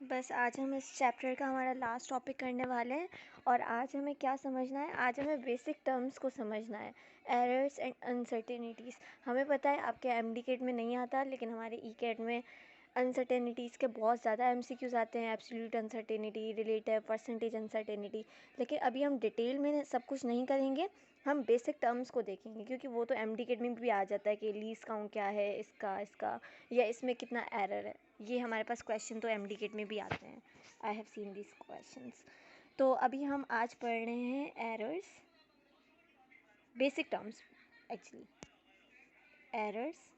बस आज हम इस चैप्टर का हमारा लास्ट टॉपिक करने वाले हैं और आज हमें क्या समझना है, आज हमें बेसिक टर्म्स को समझना है, एरर्स एंड अनसर्टेनिटीज़। हमें पता है आपके एमडी कैट में नहीं आता, लेकिन हमारे ई कैट में अनसर्टेनिटीज़ के बहुत ज़्यादा एमसीक्यूज़ आते हैं, absolute uncertainty, relative, percentage uncertainty. लेकिन अभी हम डिटेल में सब कुछ नहीं करेंगे, हम बेसिक टर्म्स को देखेंगे, क्योंकि वो तो एमडी कैट में भी आ जाता है कि लीस्ट काउंट क्या है इसका या इसमें कितना एरर है। ये हमारे पास क्वेश्चन तो एमडी कैट में भी आते हैं। I have seen this questions. तो अभी हम आज पढ़ रहे हैं errors, basic terms actually, errors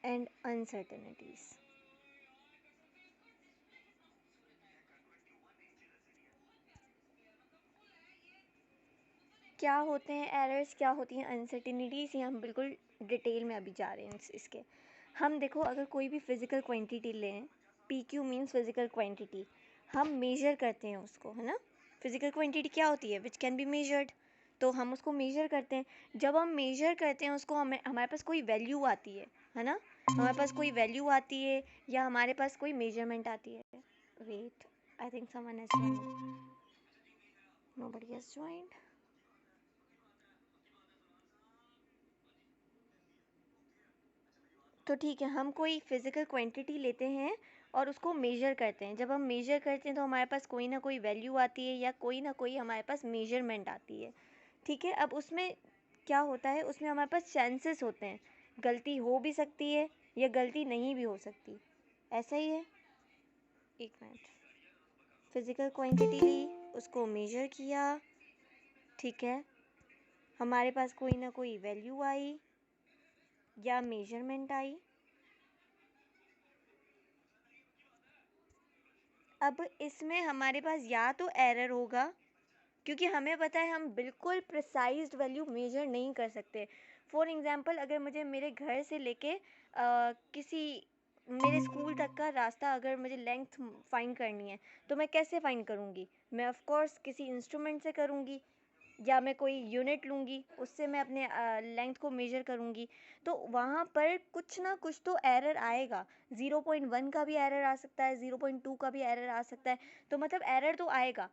and uncertainties. क्या होते हैं एरर्स, क्या होती हैं अनसर्टेनिटीज़, ये हम बिल्कुल डिटेल में अभी जा रहे हैं इसके। हम देखो, अगर कोई भी फिज़िकल क्वांटिटी लें, P Q means physical quantity, हम मेजर करते हैं उसको, है ना। फिज़िकल क्वांटिटी क्या होती है? विच कैन बी मेजर्ड, तो हम उसको मेजर करते हैं। जब हम मेजर करते हैं उसको, हमारे पास कोई वैल्यू आती है ना, हमारे पास कोई वैल्यू आती है या हमारे पास कोई मेजरमेंट आती है। Wait, I think someone has joined, nobody has joined. तो ठीक है, हम कोई फिज़िकल क्वांटिटी लेते हैं और उसको मेजर करते हैं। जब हम मेजर करते हैं तो हमारे पास कोई ना कोई वैल्यू आती है या कोई ना कोई हमारे पास मेजरमेंट आती है। ठीक है, अब उसमें क्या होता है, उसमें हमारे पास चांसेस होते हैं, गलती हो भी सकती है या गलती नहीं भी हो सकती। ऐसा ही है। एक मिनट, फिज़िकल क्वांटिटी ली, उसको मेजर किया, ठीक है, हमारे पास कोई ना कोई वैल्यू आई या मेजरमेंट आई। अब इसमें हमारे पास या तो एरर होगा, क्योंकि हमें पता है हम बिल्कुल प्रिसाइज्ड वैल्यू मेजर नहीं कर सकते। फॉर एग्ज़ाम्पल, अगर मुझे मेरे घर से लेके किसी मेरे स्कूल तक का रास्ता, अगर मुझे लेंथ फाइंड करनी है, तो मैं कैसे फाइंड करूँगी? मैं ऑफ कोर्स किसी इंस्ट्रूमेंट से करूँगी या मैं कोई यूनिट लूँगी, उससे मैं अपने लेंथ को मेजर करूँगी। तो वहाँ पर कुछ ना कुछ तो एरर आएगा। 0.1 का भी एरर आ सकता है, 0.2 का भी एरर आ सकता है। तो मतलब एरर तो आएगा,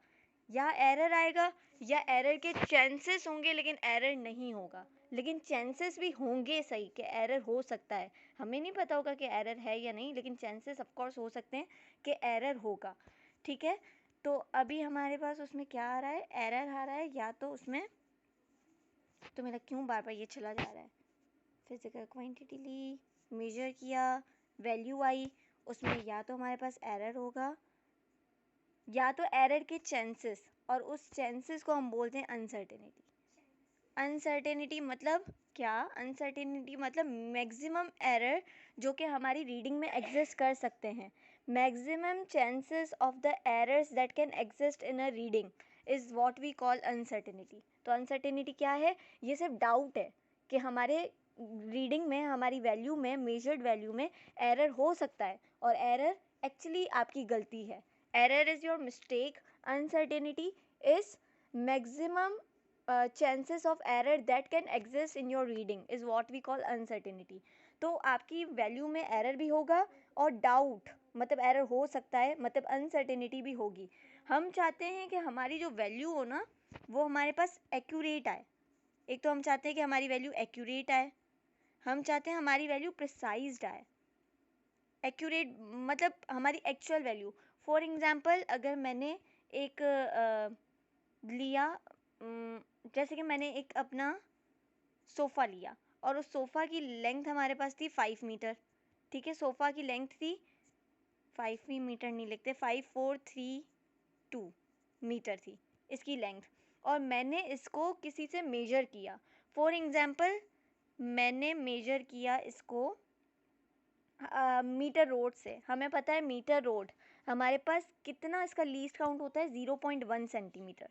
या एरर आएगा या एरर के चांसेस होंगे, लेकिन एरर नहीं होगा। लेकिन चांसेस भी होंगे सही कि एरर हो सकता है। हमें नहीं पता होगा कि एरर है या नहीं, लेकिन चांसेस ऑफ कोर्स हो सकते हैं कि एरर होगा। ठीक है, तो अभी हमारे पास उसमें क्या आ रहा है, एरर आ रहा है, या तो उसमें, तो मेरा क्यों बार बार ये चला जा रहा है, फिजिकल क्वांटिटी ली, मेजर किया, वैल्यू आई, उसमें या तो हमारे पास एरर होगा या तो एरर के चांसेस, और उस चांसेस को हम बोलते हैं अनसर्टेनिटी। अनसर्टेनिटी मतलब क्या? अनसर्टेनिटी मतलब मैक्सिमम एरर जो कि हमारी रीडिंग में एग्जिस्ट कर सकते हैं। Maximum chances of the errors that can exist in a reading is what we call uncertainty. तो अनसर्टेनिटी क्या है? ये सिर्फ डाउट है कि हमारे रीडिंग में, हमारी वैल्यू में, मेजर्ड वैल्यू में एरर हो सकता है, और एरर एक्चुअली आपकी गलती है। Error is your mistake, uncertainty is maximum chances of error that can exist in your reading is what we call uncertainty। तो आपकी वैल्यू में एरर भी होगा और डाउट मतलब एरर हो सकता है, मतलब अनसर्टेनिटी भी होगी। हम चाहते हैं कि हमारी जो वैल्यू हो ना, वो हमारे पास एक्यूरेट आए। एक तो हम चाहते हैं कि हमारी वैल्यू एक्यूरेट आए, हम चाहते हैं हमारी वैल्यू प्रिसाइज्ड आए। एक्यूरेट मतलब हमारी एक्चुअल वैल्यू। फॉर एग्ज़ाम्पल, अगर मैंने एक लिया, जैसे कि मैंने एक अपना सोफ़ा लिया और उस सोफ़ा की लेंथ हमारे पास थी 5 मीटर। ठीक है, सोफ़ा की लेंथ थी 5 मीटर नहीं लिखते, 5432 मीटर थी इसकी लेंथ, और मैंने इसको किसी से मेजर किया। फॉर एग्ज़ाम्पल, मैंने मेजर किया इसको मीटर रोड से। हमें पता है मीटर रोड हमारे पास कितना, इसका लीस्ट काउंट होता है 0.1 सेंटीमीटर।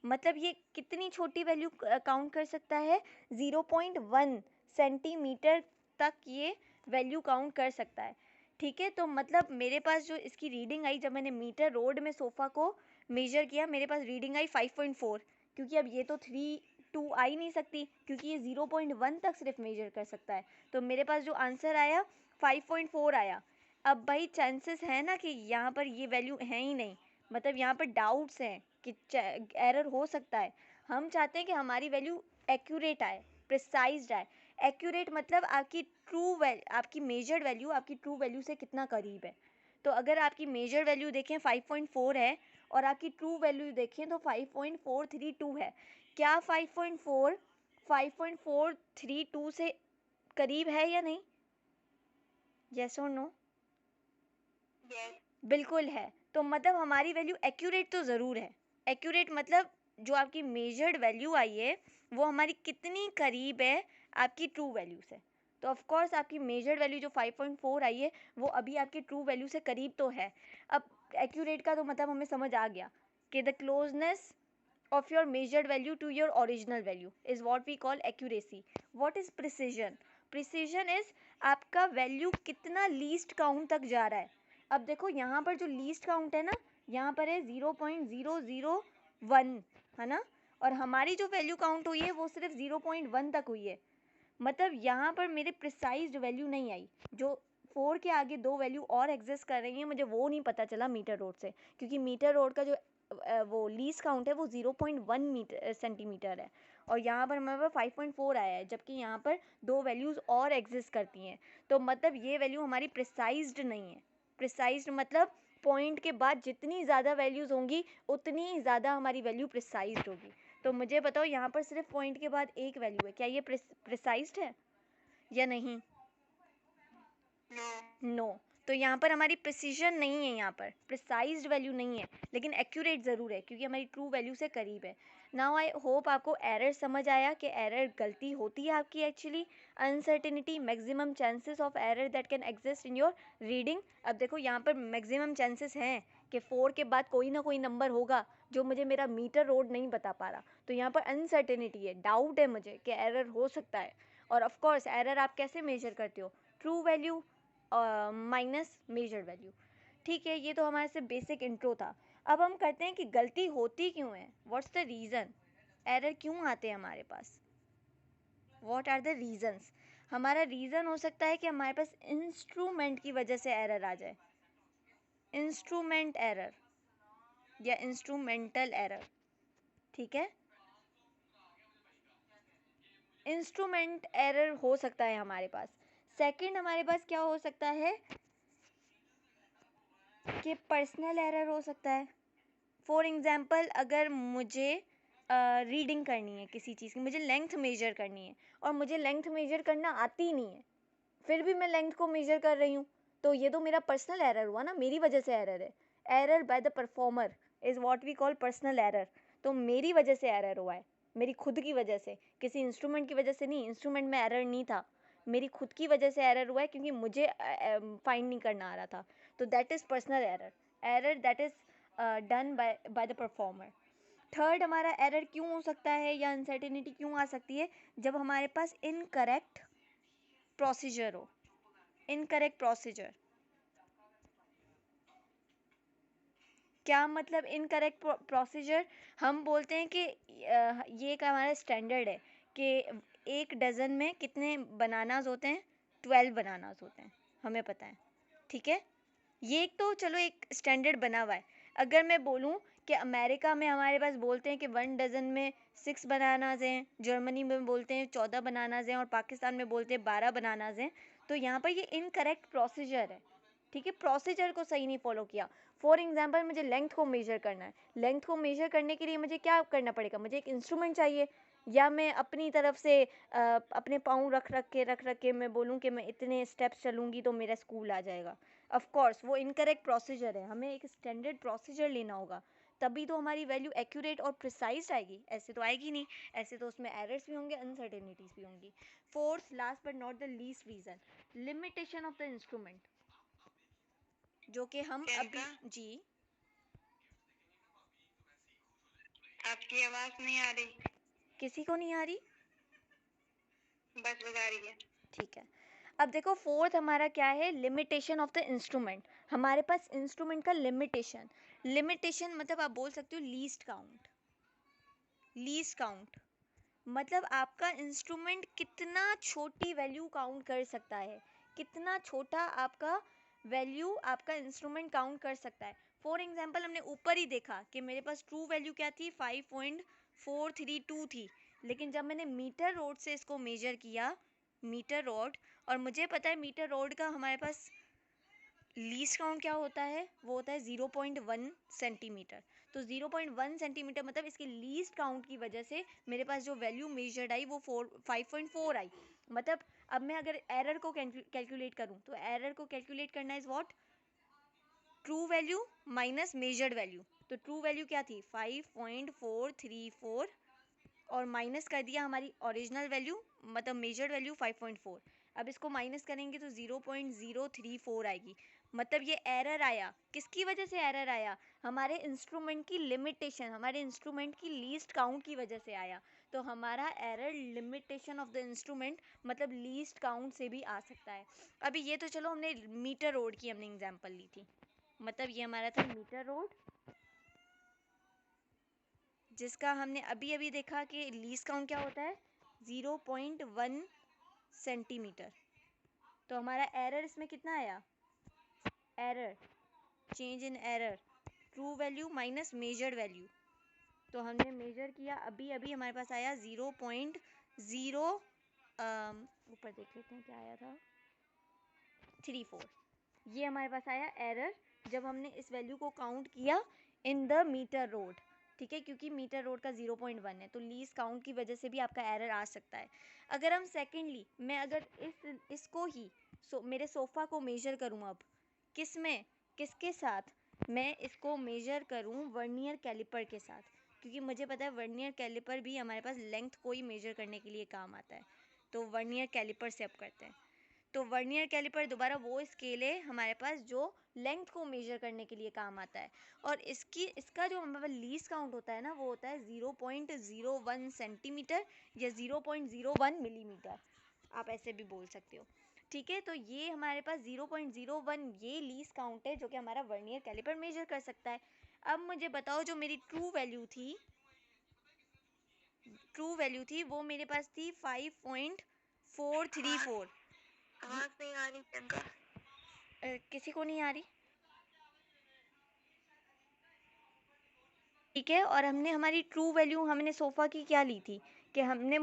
मतलब ये कितनी छोटी वैल्यू काउंट कर सकता है? 0.1 सेंटीमीटर तक ये वैल्यू काउंट कर सकता है। ठीक है, तो मतलब मेरे पास जो इसकी रीडिंग आई, जब मैंने मीटर रोड में सोफ़ा को मेजर किया, मेरे पास रीडिंग आई 5.4, क्योंकि अब ये तो 3.2 आ ही नहीं सकती, क्योंकि ये 0.1 तक सिर्फ मेजर कर सकता है। तो मेरे पास जो आंसर आया 5.4 आया। अब भाई चांसेस है ना कि यहाँ पर ये वैल्यू है ही नहीं, मतलब यहाँ पर डाउट्स हैं कि एरर हो सकता है। हम चाहते हैं कि हमारी वैल्यू एक्यूरेट आए, प्रिसाइज्ड आए। एक्यूरेट मतलब आपकी आपकी मेजर्ड वैल्यू आपकी ट्रू वैल्यू से कितना करीब है। तो अगर आपकी मेजर वैल्यू देखें 5.4 है और आपकी ट्रू वैल्यू देखें तो 5.432 है। क्या 5.432 से करीब है या नहीं? यस और नो? बिल्कुल है। तो मतलब हमारी वैल्यू एक्यूरेट तो ज़रूर है। एक्यूरेट मतलब जो आपकी मेजर्ड वैल्यू आई है वो हमारी कितनी करीब है आपकी ट्रू वैल्यू से। तो ऑफ कोर्स आपकी मेजर्ड वैल्यू जो 5.4 आई है वो अभी आपकी ट्रू वैल्यू से करीब तो है। अब एक्यूरेट का तो मतलब हमें समझ आ गया कि the closeness of your measured value to your original value is what we call accuracy. What is precision? Precision is आपका वैल्यू कितना लीस्ट काउंट तक जा रहा है। अब देखो यहाँ पर जो लीस्ट काउंट है ना, यहाँ पर है 0.001 है ना, और हमारी जो वैल्यू काउंट हुई है वो सिर्फ 0.1 तक हुई है। मतलब यहाँ पर मेरे प्रिसाइज्ड वैल्यू नहीं आई। जो 4 के आगे दो वैल्यू और एग्जिस्ट कर रही हैं मुझे वो नहीं पता चला मीटर रोड से, क्योंकि मीटर रोड का जो वो लीस्ट काउंट है वो 0.1 सेंटीमीटर है और यहाँ पर हमारे पास 5.4 आया है, जबकि यहाँ पर दो वैल्यूज़ और एग्जिस्ट करती हैं। तो मतलब ये वैल्यू हमारी प्रिसाइज्ड नहीं है। प्रिसाइज्ड मतलब पॉइंट के बाद जितनी ज़्यादा वैल्यूज़ होंगी उतनी ही ज़्यादा हमारी वैल्यू प्रिसाइज्ड होगी। तो मुझे बताओ यहाँ पर सिर्फ पॉइंट के बाद एक वैल्यू है, क्या ये प्रिसाइज्ड है या नहीं? नो। तो यहाँ पर हमारी प्रिसीजन नहीं है, यहाँ पर प्रिसाइज्ड वैल्यू नहीं है, लेकिन एक्यूरेट ज़रूर है क्योंकि हमारी ट्रू वैल्यू से करीब है। नाउ आई होप आपको एरर समझ आया कि एरर गलती होती है आपकी actually. Uncertainty maximum chances of error that can exist in your reading. अब देखो यहाँ पर मैक्सिमम चांसेस हैं कि 4 के बाद कोई ना कोई नंबर होगा जो मुझे मेरा मीटर रोड नहीं बता पा रहा। तो यहाँ पर अनसर्टेनिटी है, डाउट है मुझे कि एरर हो सकता है। और ऑफ कोर्स एरर आप कैसे मेजर करते हो? True value minus measure value. ठीक है, ये तो हमारे से बेसिक इंट्रो था। अब हम करते हैं कि गलती होती क्यों है, व्हाट्स द रीज़न, एरर क्यों आते हैं हमारे पास, व्हाट आर द रीजंस। हमारा रीज़न हो सकता है कि हमारे पास इंस्ट्रूमेंट की वजह से एरर आ जाए, इंस्ट्रूमेंट एरर या इंस्ट्रूमेंटल एरर। ठीक है, इंस्ट्रूमेंट एरर हो सकता है हमारे पास। सेकंड हमारे पास क्या हो सकता है कि पर्सनल एरर हो सकता है। फॉर एग्ज़ाम्पल अगर मुझे रीडिंग करनी है किसी चीज़ की, मुझे लेंथ मेजर करनी है और मुझे लेंथ मेजर करना आती ही नहीं है, फिर भी मैं लेंथ को मेजर कर रही हूँ, तो ये तो मेरा पर्सनल एरर हुआ ना, मेरी वजह से एरर है। Error by the performer is what we call personal error. तो मेरी वजह से एरर हुआ है, मेरी खुद की वजह से, किसी इंस्ट्रूमेंट की वजह से नहीं। इंस्ट्रूमेंट में एरर नहीं था, मेरी खुद की वजह से एरर हुआ है क्योंकि मुझे फाइंड नहीं करना आ रहा था। तो that is personal error, error that is done by the performer. Third हमारा एरर क्यों हो सकता है या अनसर्टेनिटी क्यों आ सकती है, जब हमारे पास इनकरेक्ट प्रोसीजर हो। इनकरेक्ट प्रोसीजर क्या मतलब? इनकरेक्ट प्रोसीजर, हम बोलते हैं कि ये एक हमारा स्टैंडर्ड है कि एक डज़न में कितने बनानास होते हैं, 12 बनानास होते हैं, हमें पता है। ठीक है, ये एक तो चलो एक स्टैंडर्ड बना हुआ है। अगर मैं बोलूँ कि अमेरिका में हमारे पास बोलते हैं कि 1 डज़न में 6 बनानास हैं, जर्मनी में बोलते हैं 14 बनानास हैं और पाकिस्तान में बोलते हैं 12 बनानास हैं, तो यहाँ पर ये इनकरेक्ट प्रोसीजर है। ठीक है, प्रोसीजर को सही नहीं फॉलो किया। फॉर एग्जांपल मुझे लेंथ को मेजर करना है, लेंथ को मेजर करने के लिए मुझे क्या करना पड़ेगा, मुझे एक इंस्ट्रूमेंट चाहिए, या मैं अपनी तरफ से अपने पाँव रख के मैं बोलूँ कि मैं इतने स्टेप्स चलूँगी तो मेरा स्कूल आ जाएगा। ऑफ कोर्स वो इनकरेक्ट प्रोसीजर है, हमें एक स्टैंडर्ड प्रोसीजर लेना होगा, तभी तो हमारी वैल्यू एक्यूरेट और प्रिसाइज आएगी। ऐसे तो आएगी नहीं, ऐसे तो उसमें एरर्स भी होंगे, अनसर्टेनिटीज भी होंगी। Fourth last but not the least reason, limitation of the instrument, जो कि हम अभी जी। आपकी आवाज नहीं आ रही। किसी को नहीं आ रही? बस बता रही है। ठीक है, अब देखो फोर्थ हमारा क्या है, लिमिटेशन ऑफ द इंस्ट्रूमेंट। हमारे पास इंस्ट्रूमेंट का लिमिटेशन, लिमिटेशन मतलब आप बोल सकते हो लीस्ट काउंट। लीस्ट काउंट मतलब आपका इंस्ट्रूमेंट कितना छोटी वैल्यू काउंट कर सकता है, कितना छोटा आपका वैल्यू आपका इंस्ट्रूमेंट काउंट कर सकता है। फॉर एग्जांपल हमने ऊपर ही देखा कि मेरे पास ट्रू वैल्यू क्या थी, 5.432 थी, लेकिन जब मैंने मीटर रोड से इसको मेजर किया, मीटर रोड, और मुझे पता है मीटर रोड का हमारे पास लीस्ट काउंट क्या होता है, वो होता है 0.1 सेंटीमीटर। तो 0.1 सेंटीमीटर मतलब इसके लीस्ट काउंट की वजह से मेरे पास जो वैल्यू मेजर्ड आई वो 5.4 आई। मतलब अब मैं अगर एरर को कैलकुलेट करूं तो एरर को कैलकुलेट करना is what, true value minus measured value. तो ट्रू वैल्यू क्या थी 5.434 और माइनस कर दिया हमारी ओरिजिनल वैल्यू मतलब मेजर्ड वैल्यू 5.4। अब इसको माइनस करेंगे तो 0.034 आएगी। मतलब ये एरर आया, किसकी वजह से एरर आया, हमारे इंस्ट्रूमेंट की लिमिटेशन, हमारे इंस्ट्रूमेंट की लीस्ट काउंट की वजह से आया। तो हमारा error limitation of the instrument मतलब लीस्ट काउंट से भी आ सकता है। अभी ये तो चलो हमने मीटर रोड की हमने एग्जांपल ली थी, मतलब ये हमारा था मीटर रोड जिसका हमने अभी अभी देखा कि लीस्ट काउंट क्या होता है 0.1 सेंटीमीटर। तो हमारा एरर इसमें कितना आया, error change in error true value minus measured value. तो हमने मेजर किया अभी अभी हमारे पास आया 0.0 ऊपर देख लेते हैं क्या आया था 34। ये हमारे पास आया एरर जब हमने इस वैल्यू को काउंट किया इन द मीटर रोड। ठीक है, क्योंकि मीटर रोड का 0.1 है तो लीस्ट काउंट की वजह से भी आपका एरर आ सकता है। अगर हम सेकेंडली मैं अगर इसको ही मेरे सोफ़ा को मेजर करूँ, अब किस में किसके साथ मैं इसको मेजर करूँ, वर्नियर कैलिपर के साथ, क्योंकि मुझे पता है वर्नियर कैलिपर भी हमारे पास लेंथ को ही मेजर करने के लिए काम आता है। तो वर्नियर कैलिपर से अब करते हैं। तो वर्नियर कैलिपर दोबारा वो स्केल है हमारे पास जो लेंथ को मेजर करने के लिए काम आता है, और इसका जो हमारे पास लीस्ट काउंट होता है ना वो होता है 0.01 सेंटीमीटर या 0.01 मिलीमीटर, आप ऐसे भी बोल सकते हो। ठीक है, तो ये हमारे पास 0.01 ये लीस्ट काउंट है जो कि हमारा वर्नियर कैलिपर मेजर कर सकता है। अब मुझे बताओ जो मेरी ट्रू वैल्यू थी वो मेरे पास थी 5.434। आवाज नहीं आ रही प्रियंका। किसी को नहीं आ रही? ठीक है, और हमने हमारी ट्रू वैल्यू हमने सोफ़ा की क्या ली थी कि हमने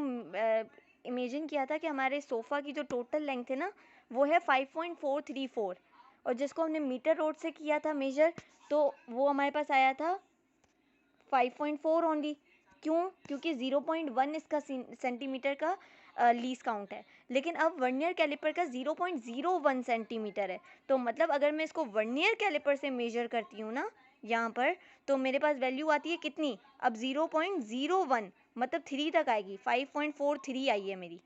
इमेजिन किया था कि हमारे सोफ़ा की जो टोटल लेंथ है ना वो है 5.434, और जिसको हमने मीटर रोड से किया था मेजर तो वो हमारे पास आया था 5.4 ओनली। क्यों? क्योंकि 0.1 इसका सेंटीमीटर का लीस्ट काउंट है, लेकिन अब वर्नियर कैलिपर का 0.01 सेंटीमीटर है। तो मतलब अगर मैं इसको वर्नियर कैलिपर से मेजर करती हूँ ना यहाँ पर, तो मेरे पास वैल्यू आती है कितनी, अब 0.01 मतलब 3 तक आएगी, 5.43 आई है मेरी।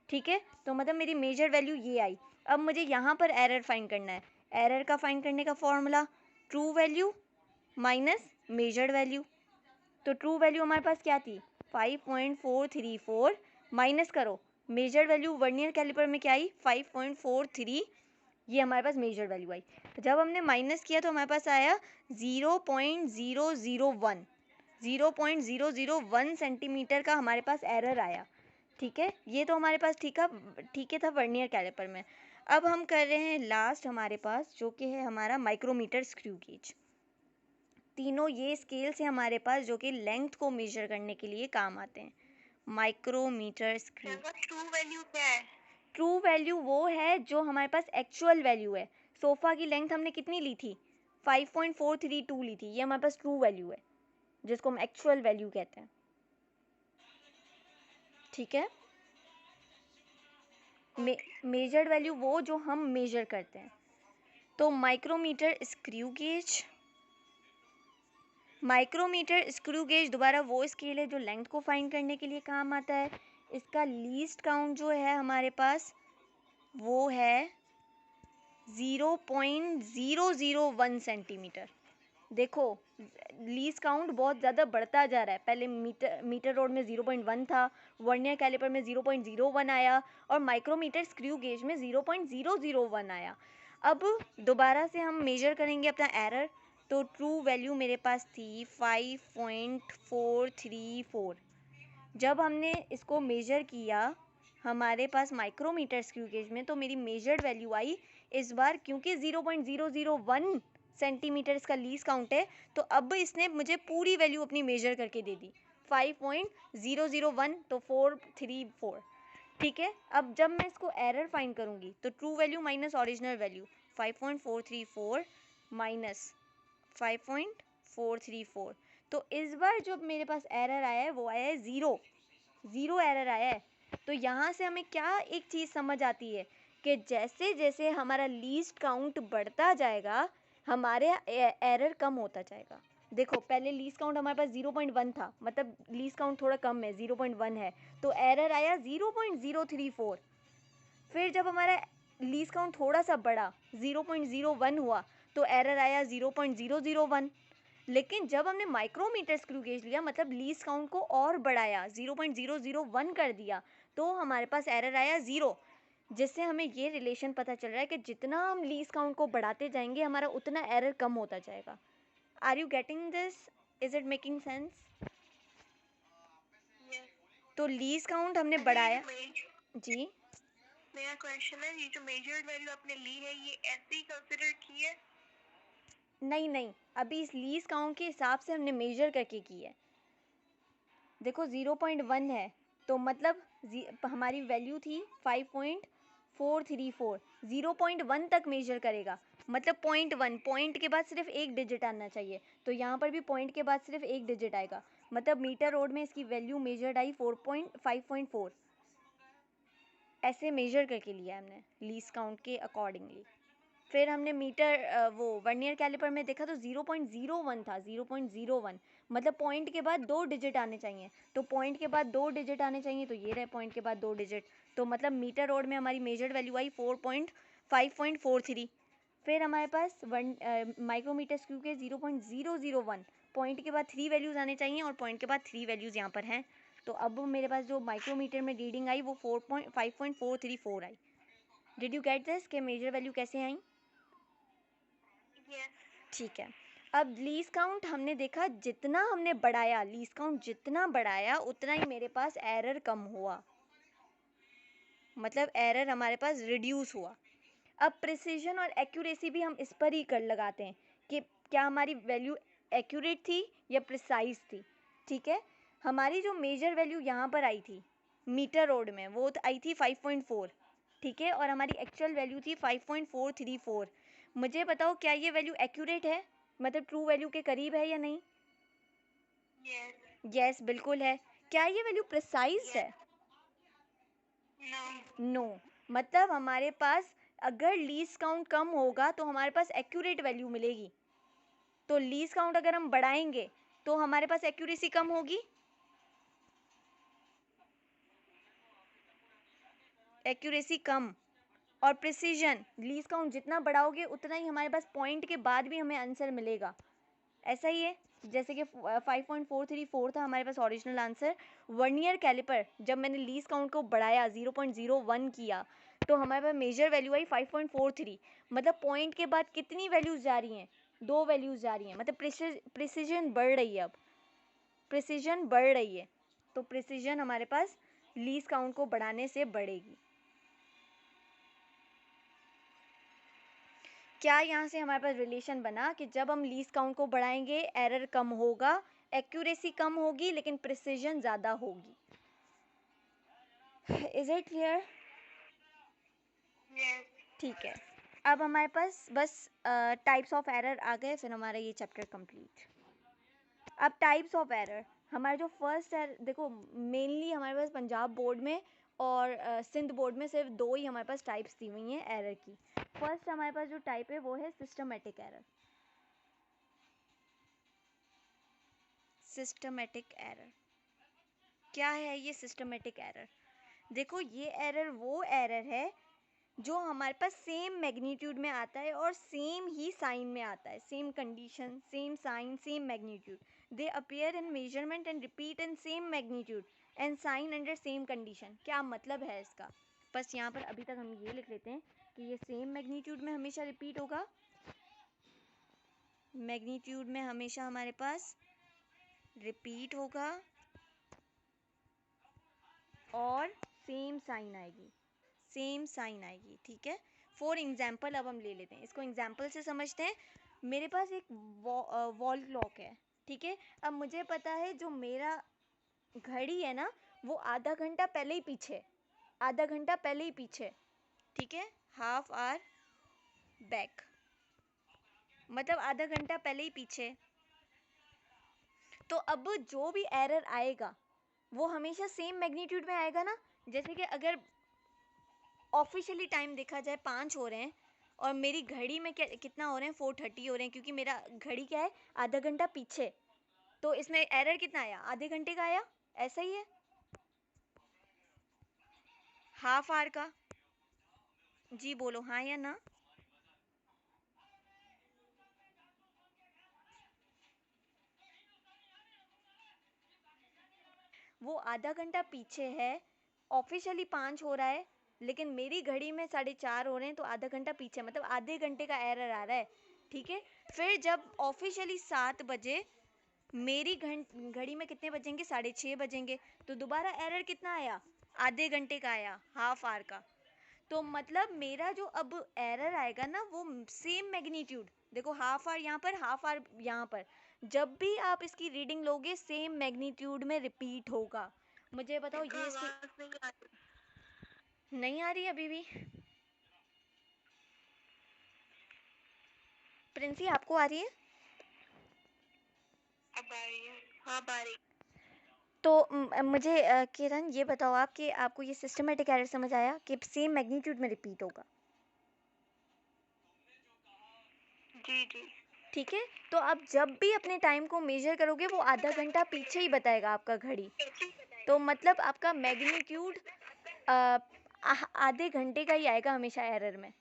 ठीक है, तो मतलब मेरी मेजर वैल्यू ये आई। अब मुझे यहाँ पर एरर फाइंड करना है। एरर का फाइंड करने का formula true value minus measured value. तो ट्रू वैल्यू हमारे पास क्या थी 5.434 माइनस करो मेजर वैल्यू वर्नियर कैलिपर में क्या आई 5.43, ये हमारे पास मेजर वैल्यू आई। जब हमने माइनस किया तो हमारे पास आया 0.001 सेंटीमीटर का हमारे पास एरर आया। ठीक है, ये तो हमारे पास ठीक है था वर्नियर कैलिपर में। अब हम कर रहे हैं लास्ट हमारे पास जो कि है हमारा माइक्रोमीटर स्क्रू गेज। तीनों ये स्केल्स हैं हमारे पास जो कि लेंथ को मेजर करने के लिए काम आते हैं। Micrometer screw. ट्रू वैल्यू क्या है? ट्रू वैल्यू वो है जो हमारे पास एक्चुअल वैल्यू है। सोफ़ा की लेंथ हमने कितनी ली थी 5.432 ली थी, ये हमारे पास ट्रू वैल्यू है जिसको हम एक्चुअल वैल्यू कहते हैं। ठीक है, मेजर्ड वैल्यू वो जो हम मेजर करते हैं। तो माइक्रोमीटर स्क्रू गेज दोबारा वो स्केल है जो लेंथ को फाइंड करने के लिए काम आता है। इसका लीस्ट काउंट जो है हमारे पास वो है 0.001 सेंटीमीटर। देखो लीस्ट काउंट बहुत ज़्यादा बढ़ता जा रहा है। पहले मीटर रोड में 0.1 था, वर्नियर कैलिपर में 0.01 आया और माइक्रोमीटर स्क्रू गेज में 0.001 आया। अब दोबारा से हम मेजर करेंगे अपना एरर। तो ट्रू वैल्यू मेरे पास थी 5.434। जब हमने इसको मेजर किया हमारे पास माइक्रोमीटर स्क्रू गेज में, तो मेरी मेजर्ड वैल्यू आई इस बार, क्योंकि 0.001 सेंटीमीटर इसका लीज काउंट है, तो अब इसने मुझे पूरी वैल्यू अपनी मेजर करके दे दी 5.001, तो 434। ठीक है, अब जब मैं इसको एरर फाइंड करूंगी तो true value minus original value 5.434 minus 5.434, तो इस बार जो मेरे पास एरर आया है वो आया है ज़ीरो एरर आया है। तो यहाँ से हमें क्या एक चीज़ समझ आती है कि जैसे जैसे हमारा लीस्ट काउंट बढ़ता जाएगा हमारे एरर कम होता जाएगा। देखो पहले लीस्ट काउंट हमारे पास 0.1 था, मतलब लीस्ट काउंट थोड़ा कम है, 0.1 है, तो एरर आया 0.034। फिर जब हमारा लीस्ट काउंट थोड़ा सा बढ़ा 0.01 हुआ तो एरर आया 0.001। लेकिन जब हमने माइक्रोमीटर स्क्रू गेज लिया, मतलब लीस्ट काउंट को और बढ़ाया 0.001 कर दिया, तो हमारे पास एरर आया 0। जिससे हमें ये रिलेशन पता चल रहा है कि जितना हम लीस्ट काउंट को बढ़ाते जाएंगे हमारा उतना एरर कम होता जाएगा। Are you getting this? Is it making sense? Yes. तो लीस्ट काउंट हमने अच्छा, ये बढ़ाया जो जी। मेरा क्वेश्चन है, ये जो मेजर्ड वैल्यू आपने ली है ये ऐसे ही कंसिडर की है? नहीं, अभी इस लीस्ट काउंट के हिसाब से हमने मेजर करके की है। देखो 0.1 है, तो मतलब हमारी वैल्यू थी 5.434, 0.1 तक मेजर करेगा, मतलब 0.1, पॉइंट के बाद सिर्फ एक डिजिट आना चाहिए, तो यहाँ पर भी पॉइंट के बाद सिर्फ एक डिजिट आएगा, मतलब मीटर रोड में इसकी वैल्यू मेजर्ड आई 5.4। ऐसे मेजर करके लिया हमने लीस्ट काउंट के अकॉर्डिंगली। फिर हमने मीटर वो वर्नियर कैलिपर में देखा तो 0.01 था, 0.01, मतलब पॉइंट के बाद 2 डिजिट आने चाहिए, तो पॉइंट के बाद 2 डिजिट आने चाहिए, तो ये रहे पॉइंट के बाद 2 डिजिट, तो मतलब मीटर रोड में हमारी मेजर्ड वैल्यू आई 5.43। फिर हमारे पास माइक्रोमीटर स्क्रू के 0.001, पॉइंट के बाद 3 वैल्यूज़ आने चाहिए और पॉइंट के बाद 3 वैल्यूज़ यहाँ पर हैं, तो अब मेरे पास जो माइक्रोमीटर में रीडिंग आई वो 5.434 आई। डिड यू गेट दिस के मेजर वैल्यू कैसे आई? Yes. ठीक है, अब लीस्ट काउंट हमने देखा, जितना हमने बढ़ाया लीस्ट काउंट जितना बढ़ाया उतना ही मेरे पास एरर कम हुआ, मतलब एरर हमारे पास रिड्यूस हुआ। अब प्रिसीजन और एक्यूरेसी भी हम इस पर ही कर लगाते हैं कि क्या हमारी वैल्यू एक्यूरेट थी या प्रिसाइज थी। ठीक है, हमारी जो मेजर वैल्यू यहाँ पर आई थी मीटर रोड में वो आई थी 5.4, ठीक है, और हमारी एक्चुअल वैल्यू थी 5.434। मुझे बताओ क्या ये वैल्यू एक्यूरेट है, मतलब ट्रू वैल्यू के करीब है या नहीं? Yes. यस बिल्कुल है। क्या ये वैल्यू प्रिसाइज है? No. नो, मतलब हमारे पास अगर लीस्ट काउंट कम होगा तो हमारे पास एक्यूरेट वैल्यू मिलेगी, तो लीस्ट काउंट अगर हम बढ़ाएंगे तो हमारे पास एक्यूरेसी कम होगी, एक्यूरेसी कम, और प्रिसीजन लीस्ट काउंट जितना बढ़ाओगे उतना ही हमारे पास पॉइंट के बाद भी हमें आंसर मिलेगा। ऐसा ही है जैसे कि 5.434 था हमारे पास ओरिजिनल आंसर, वर्नियर कैलिपर जब मैंने लीस्ट काउंट को बढ़ाया 0.01 किया तो हमारे पास मेजर वैल्यू आई 5.43, मतलब पॉइंट के बाद कितनी वैल्यूज जा रही हैं? 2 वैल्यूज जा रही हैं, मतलब प्रिसीजन बढ़ रही है, अब प्रिसीजन बढ़ रही है, तो प्रिसीजन हमारे पास लीस्ट काउंट को बढ़ाने से बढ़ेगी। क्या यहाँ से हमारे पास रिलेशन बना कि जब हम लीस्ट काउंट को बढ़ाएंगे एरर कम होगा, एक्यूरेसी कम होगी लेकिन प्रिसीजन ज़्यादा होगी। Is it clear? Yes. ठीक है, अब हमारे पास बस टाइप्स ऑफ एरर आ गए, फिर हमारा ये चैप्टर कंप्लीट। अब टाइप्स ऑफ एरर, हमारा जो फर्स्ट है, देखो मेनली हमारे पास पंजाब बोर्ड में और सिंध बोर्ड में सिर्फ 2 ही हमारे पास टाइप्स दी हुई हैं एरर की। फर्स्ट हमारे पास जो टाइप है वो है सिस्टमेटिक एरर। सिस्टमेटिक एरर क्या है? ये सिस्टमेटिक एरर, देखो ये एरर वो एरर है जो हमारे पास सेम मैग्नीट्यूड में आता है और सेम ही साइन में आता है, same condition, same sign, same magnitude, they appear in measurement and repeat in same magnitude and sign under same condition. क्या मतलब है इसका? बस यहाँ पर अभी तक हम ये लिख लेते हैं कि ये सेम मैग्नीट्यूड में हमेशा रिपीट होगा, मैग्नीट्यूड में हमेशा हमारे पास रिपीट होगा, और सेम साइन आएगी, सेम साइन आएगी, ठीक है। फॉर एग्जाम्पल अब हम ले लेते हैं, इसको एग्जाम्पल से समझते हैं। मेरे पास एक वॉल क्लॉक है, ठीक है। अब मुझे पता है जो मेरा घड़ी है ना वो आधा घंटा पहले ही पीछे, आधा घंटा पहले ही पीछे, ठीक है, हाफ आवर बैक, मतलब आधा घंटा पहले ही पीछे। तो अब जो भी एरर आएगा वो हमेशा सेम मैग्नीट्यूड में आएगा ना। जैसे कि अगर ऑफिशियली टाइम देखा जाए 5 हो रहे हैं और मेरी घड़ी में क्या कितना हो रहे हैं, 4:30 हो रहे हैं, क्योंकि मेरा घड़ी क्या है आधा घंटा पीछे, तो इसमें एरर कितना आया, आधे घंटे का आया, ऐसा ही है हाफ आवर का। जी बोलो हाँ या ना। वो आधा घंटा पीछे है, ऑफिशियली 5 हो रहा है, लेकिन मेरी घड़ी में 4:30 हो रहे हैं, तो आधा घंटा पीछे, मतलब आधे घंटे का एरर आ रहा है, ठीक है। फिर जब ऑफिशियली 7 बजे, मेरी घड़ी में कितने बजेंगे, 6:30 बजेंगे, तो दोबारा एरर कितना आया, आधे घंटे का आया, हाफ आवर का। तो मतलब मेरा जो अब एरर आएगा ना वो सेम मैग्नीट्यूड, देखो हाफ आवर यहाँ पर, हाफ आवर यहाँ पर, जब भी आप इसकी रीडिंग लोगे सेम मैग्नीट्यूड में रिपीट होगा। मुझे बताओ ये इसकी नहीं आ रही अभी भी। प्रिंसी आपको आ रही है? अब आ रही है, हाँ अब आ रही। तो मुझे किरण ये बताओ आप कि आपको ये सिस्टमेटिक एरर समझ आया कि सेम मैग्नीट्यूड में रिपीट होगा? जी जी। ठीक है, तो आप जब भी अपने टाइम को मेजर करोगे वो आधा घंटा पीछे ही बताएगा आपका घड़ी, तो मतलब आपका मैग्नीट्यूड आधे घंटे का ही आएगा हमेशा एरर में।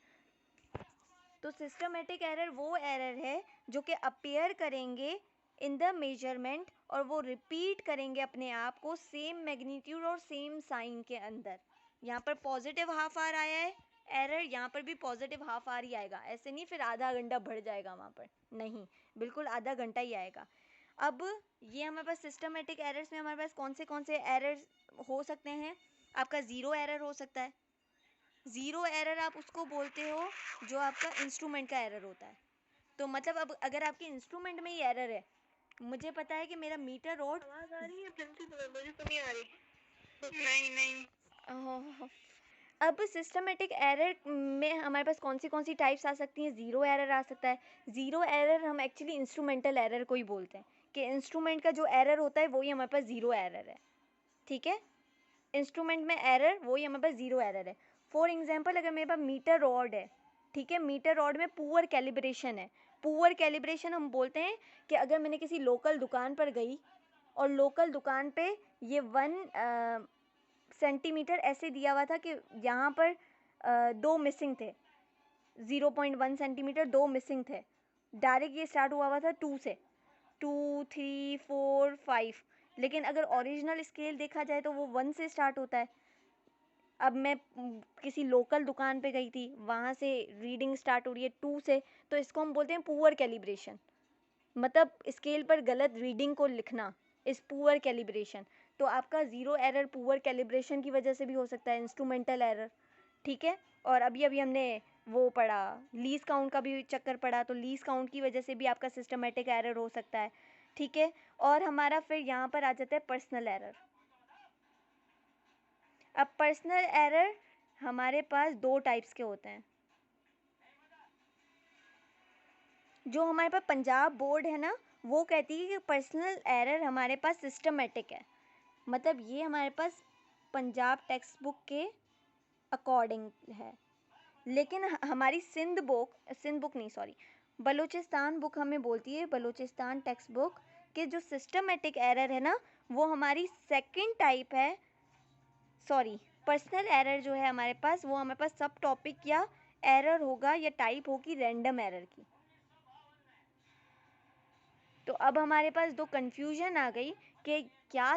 तो सिस्टमेटिक एरर वो एरर है जो कि अपीयर करेंगे इन द मेजरमेंट और वो रिपीट करेंगे अपने आप को सेम मैग्नीट्यूड और सेम साइन के अंदर। यहाँ पर पॉजिटिव हाफ आवर आया है एरर, यहाँ पर भी पॉजिटिव हाफ आवर ही आएगा, ऐसे नहीं फिर आधा घंटा बढ़ जाएगा वहाँ पर, नहीं, बिल्कुल आधा घंटा ही आएगा। अब ये हमारे पास सिस्टमेटिक एरर्स में हमारे पास कौन से एरर्स हो सकते हैं? आपका ज़ीरो एरर हो सकता है। ज़ीरो एरर आप उसको बोलते हो जो आपका इंस्ट्रूमेंट का एरर होता है। तो मतलब अब अगर आपके इंस्ट्रूमेंट में ही एरर है, मुझे पता है कि मेरा मीटर रोड आवाज आ रही है प्रिंसिपल, मुझे तो नहीं आ रही। नहीं नहीं। अब सिस्टमेटिक एरर में हमारे पास कौन सी टाइप्स आ सकती हैं? ज़ीरो एरर आ सकता है। ज़ीरो एरर हम एक्चुअली इंस्ट्रूमेंटल एरर को ही बोलते हैं कि इंस्ट्रूमेंट का जो एरर होता है वही हमारे पास ज़ीरो एरर है, ठीक है। इंस्ट्रूमेंट में एरर वही हमारे पास ज़ीरो एरर है। फॉर एग्जांपल अगर मेरे पास मीटर रॉड है, ठीक है, मीटर रॉड में पुअर कैलिब्रेशन है। पुअर कैलिब्रेशन हम बोलते हैं कि अगर मैंने किसी लोकल दुकान पर गई और लोकल दुकान पे ये 1 सेंटीमीटर ऐसे दिया हुआ था कि यहाँ पर 2 मिसिंग थे, 0.1 सेंटीमीटर 2 मिसिंग थे। डायरेक्ट ये स्टार्ट हुआ था 2 से, 2 3 4 5, लेकिन अगर ओरिजिनल स्केल देखा जाए तो वो 1 से स्टार्ट होता है। अब मैं किसी लोकल दुकान पे गई थी, वहाँ से रीडिंग स्टार्ट हो रही है 2 से, तो इसको हम बोलते हैं पुअर कैलिब्रेशन, मतलब स्केल पर गलत रीडिंग को लिखना इस पुअर कैलिब्रेशन। तो आपका ज़ीरो एरर पुअर कैलिब्रेशन की वजह से भी हो सकता है, इंस्ट्रूमेंटल एरर, ठीक है। और अभी अभी हमने वो पढ़ा, लीस्ट काउंट का भी चक्कर पड़ा, तो लीस्ट काउंट की वजह से भी आपका सिस्टमेटिक एरर हो सकता है, ठीक है। और हमारा फिर यहाँ पर आ जाता है पर्सनल एरर। अब पर्सनल एरर हमारे पास 2 टाइप्स के होते हैं। जो हमारे पास पंजाब बोर्ड है ना, वो कहती है कि पर्सनल एरर हमारे पास सिस्टमेटिक है, मतलब ये हमारे पास पंजाब टेक्स्ट बुक के अकॉर्डिंग है। लेकिन हमारी सिंध बुक नहीं, सॉरी, बलूचिस्तान बुक हमें बोलती है, बलूचिस्तान टेक्स्ट बुक, के जो सिस्टमेटिक एरर है ना वो हमारी सेकंड टाइप है। सॉरी, पर्सनल एरर जो है हमारे पास वो हमारे पास सब टॉपिक या एरर होगा या टाइप होगी रैंडम एरर की। तो अब हमारे पास दो कन्फ्यूजन आ गई कि क्या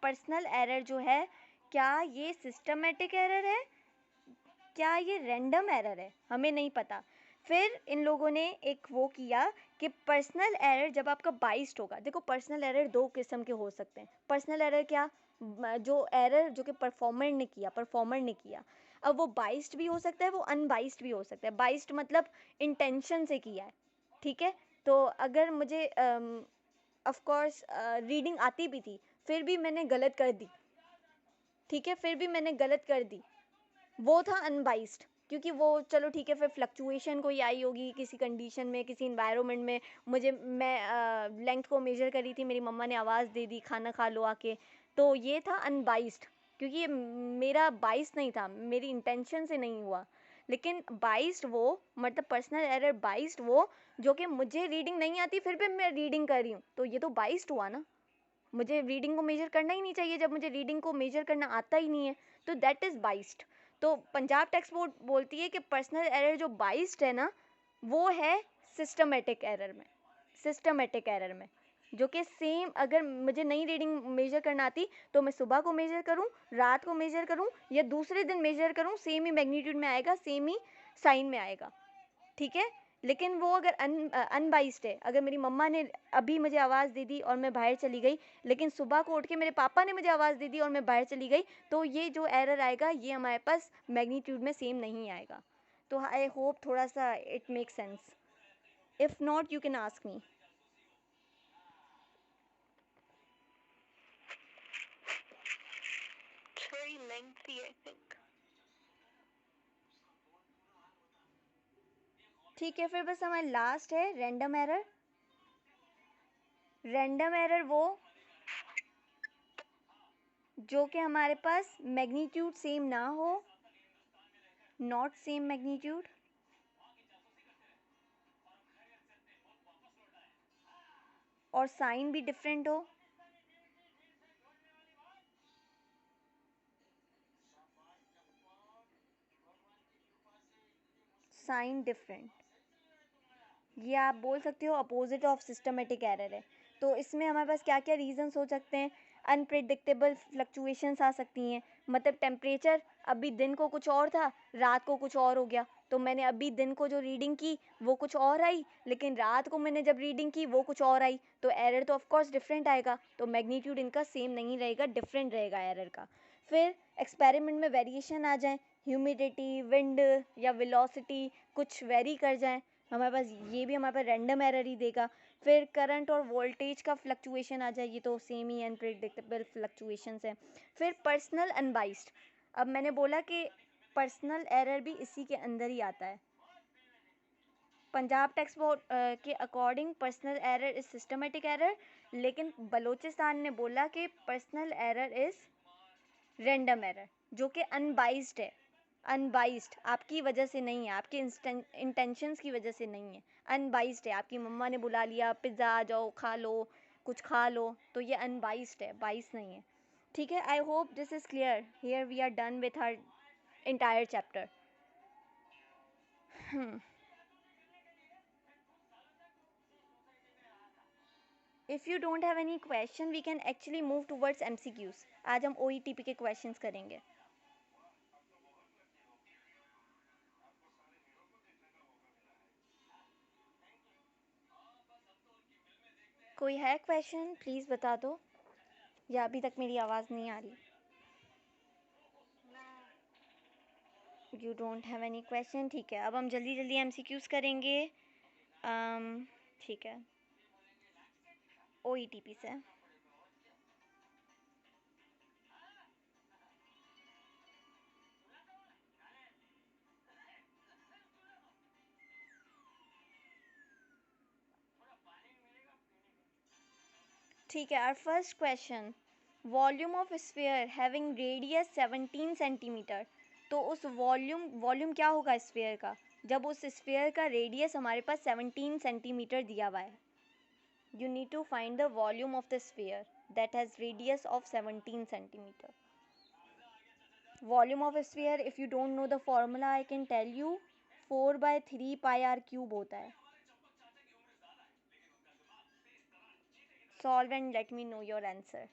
पर्सनल एरर जो है क्या ये सिस्टमेटिक एरर है, क्या ये रैंडम एरर है, हमें नहीं पता। फिर इन लोगों ने एक वो किया कि पर्सनल एरर जब आपका बाइस्ड होगा, देखो पर्सनल एरर 2 किस्म के हो सकते हैं। पर्सनल एरर क्या, जो एरर जो कि परफॉर्मर ने किया। अब वो बाइस्ड भी हो सकता है, वो अनबाइस्ड भी हो सकता है। बाइस्ड मतलब इंटेंशन से किया है, ठीक है। तो अगर मुझे ऑफ कोर्स रीडिंग आती भी थी, फिर भी मैंने गलत कर दी, ठीक है, फिर भी मैंने गलत कर दी, वो था अनबाइस्ड। क्योंकि वो चलो ठीक है, फिर फ्लक्चुएशन कोई आई होगी किसी कंडीशन में, किसी इन्वायरमेंट में, मैं लेंथ को मेजर करी थी, मेरी मम्मा ने आवाज़ दे दी खाना खा लो आके, तो ये था अनबाइस्ड, क्योंकि ये मेरा बाइस नहीं था, मेरी इंटेंशन से नहीं हुआ। लेकिन बाइस्ड वो मतलब पर्सनल एरर बाइस्ड वो जो कि मुझे रीडिंग नहीं आती फिर भी मैं रीडिंग कर रही हूँ, तो ये तो बाइस्ड हुआ ना। मुझे रीडिंग को मेजर करना ही नहीं चाहिए जब मुझे रीडिंग को मेजर करना आता ही नहीं है, तो दैट इज़ बाइस्ड। तो पंजाब टेक्स्ट बोर्ड बोलती है कि पर्सनल एरर जो बाइस्ड है ना, वो है सिस्टमेटिक एरर में, सिस्टमेटिक एरर में, जो कि सेम अगर मुझे नई रीडिंग मेजर करना आती तो मैं सुबह को मेजर करूं, रात को मेजर करूं या दूसरे दिन मेजर करूं, सेम ही मैग्नीट्यूड में आएगा, सेम ही साइन में आएगा, ठीक है। लेकिन वो अगर अनबाइस्ड है, अगर मेरी मम्मा ने अभी मुझे आवाज़ दे दी और मैं बाहर चली गई, लेकिन सुबह को उठ के मेरे पापा ने मुझे आवाज़ दे दी और मैं बाहर चली गई, तो ये जो एरर आएगा ये हमारे पास मैग्नीट्यूड में सेम नहीं आएगा। तो आई होप थोड़ा सा it make sense, if not you can ask me. It's very lengthy, I think. ठीक है, फिर बस हमारा लास्ट है रैंडम एरर। रैंडम एरर वो जो कि हमारे पास मैग्नीट्यूड सेम ना हो, नॉट सेम मैग्नीट्यूड, और साइन भी डिफरेंट हो। साइन डिफरेंट, ये आप बोल सकते हो अपोजिट ऑफ सिस्टमेटिक एरर है। तो इसमें हमारे पास क्या क्या रीजंस हो सकते हैं? अनप्रिडिक्टेबल फ्लक्चुएशंस आ सकती हैं, मतलब टेम्परेचर अभी दिन को कुछ और था, रात को कुछ और हो गया, तो मैंने अभी दिन को जो रीडिंग की वो कुछ और आई, लेकिन रात को मैंने जब रीडिंग की वो कुछ और आई, तो एरर तो ऑफकोर्स डिफरेंट आएगा, तो मैग्नीट्यूड इनका सेम नहीं रहेगा, डिफरेंट रहेगा एरर का। फिर एक्सपेरिमेंट में वेरिएशन आ जाए, ह्यूमिडिटी, विंड या वेलोसिटी कुछ वेरी कर जाए, हमारे पास ये भी हमारे पास रैंडम एरर ही देगा। फिर करंट और वोल्टेज का फ्लक्चुएशन आ जाए, ये तो सेम ही अनप्रिडिक्टेबल फ्लक्चुएशंस है। फिर पर्सनल अनबाइस्ड, अब मैंने बोला कि पर्सनल एरर भी इसी के अंदर ही आता है। पंजाब टेक्स्ट बोर्ड के according personal error is systematic error, लेकिन बलोचिस्तान ने बोला कि personal error is random error, जो कि अनबाइस्ड है। अनबाइस्ड आपकी वजह से नहीं है, आपके इंटेंशंस की वजह से नहीं है, अनबाइस्ड है। आपकी मम्मा ने बुला लिया, पिज़्ज़ा आ जाओ खा लो, कुछ खा लो, तो ये अनबाइस्ड है, बाइस नहीं है, ठीक है। I hope this is clear. Here we are done with our entire chapter. If you don't have any question, we can actually move towards MCQs. आज हम OETP के questions करेंगे। कोई है क्वेश्चन प्लीज़ बता दो, या अभी तक मेरी आवाज़ नहीं आ रही? You don't have any question, ठीक है। अब हम जल्दी जल्दी MCQs करेंगे, ठीक है, OETP से। ठीक है, our first question, volume of sphere having radius 17 centimetre. तो उस वॉल्यूम क्या होगा स्फीयर का, जब उस स्फीयर का रेडियस हमारे पास 17 सेंटीमीटर दिया हुआ है। You need to find the volume of the sphere that has radius of 17 centimeter. Volume of a sphere, if you don't know the formula, I can tell you, 4/3 pi r cube होता है। Solve and let me know your answer.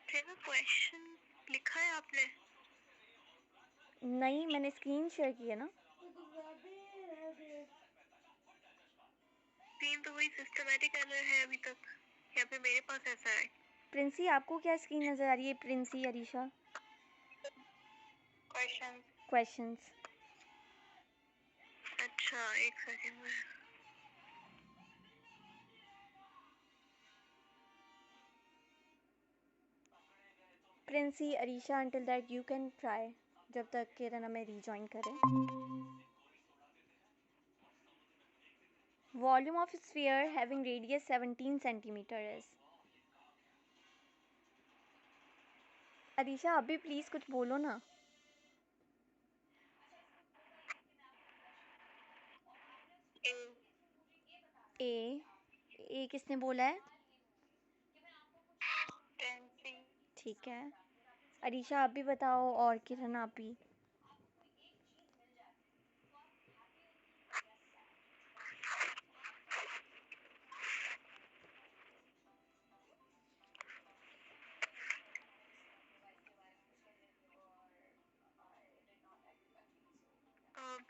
फिर question लिखा है आपने? नहीं, मैंने screen share की है ना। तीन तो वही सिस्टमैटिक एरर है अभी तक। यहाँ पे मेरे पास ऐसा है। प्रिंसी, आपको क्या स्क्रीन नज़र आ रही है? प्रिंसी, अरीशा, क्वेश्चंस। अच्छा, एक सेकंड में। Princy, Arisha, until that you can try, जब तक किरण हमें रीजॉइन करे। Volume of sphere having radius 17 centimeter is। Arisha, अभी प्लीज कुछ बोलो ना। ए किसने बोला है? ठीक है। अरीशा आप भी बताओ, और किरण आप भी।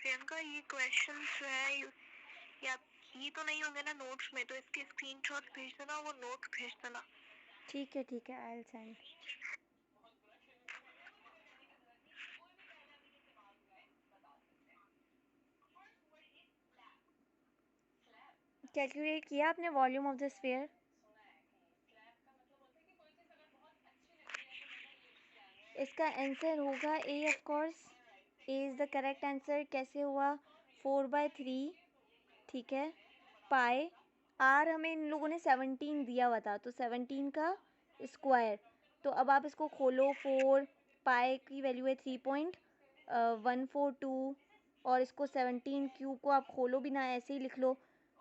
प्रियंका, ये क्वेश्चन जो है ये आप की तो नहीं होंगे ना नोट्स में, तो इसके स्क्रीनशॉट भेज देना, वो नोट भेज देना। ठीक है, आई विल सेंड। कैलकुलेट किया आपने वॉल्यूम ऑफ द स्फीयर? इसका आंसर होगा A, of course A is the correct answer. कैसे हुआ? 4/3, ठीक है, पाई आर हमें इन लोगों ने 17 दिया हुआ था, तो 17 का स्क्वायर। तो अब आप इसको खोलो, 4 पाई की वैल्यू है 3.142, और इसको 17 क्यूब को आप खोलो भी ना, ऐसे ही लिख लो,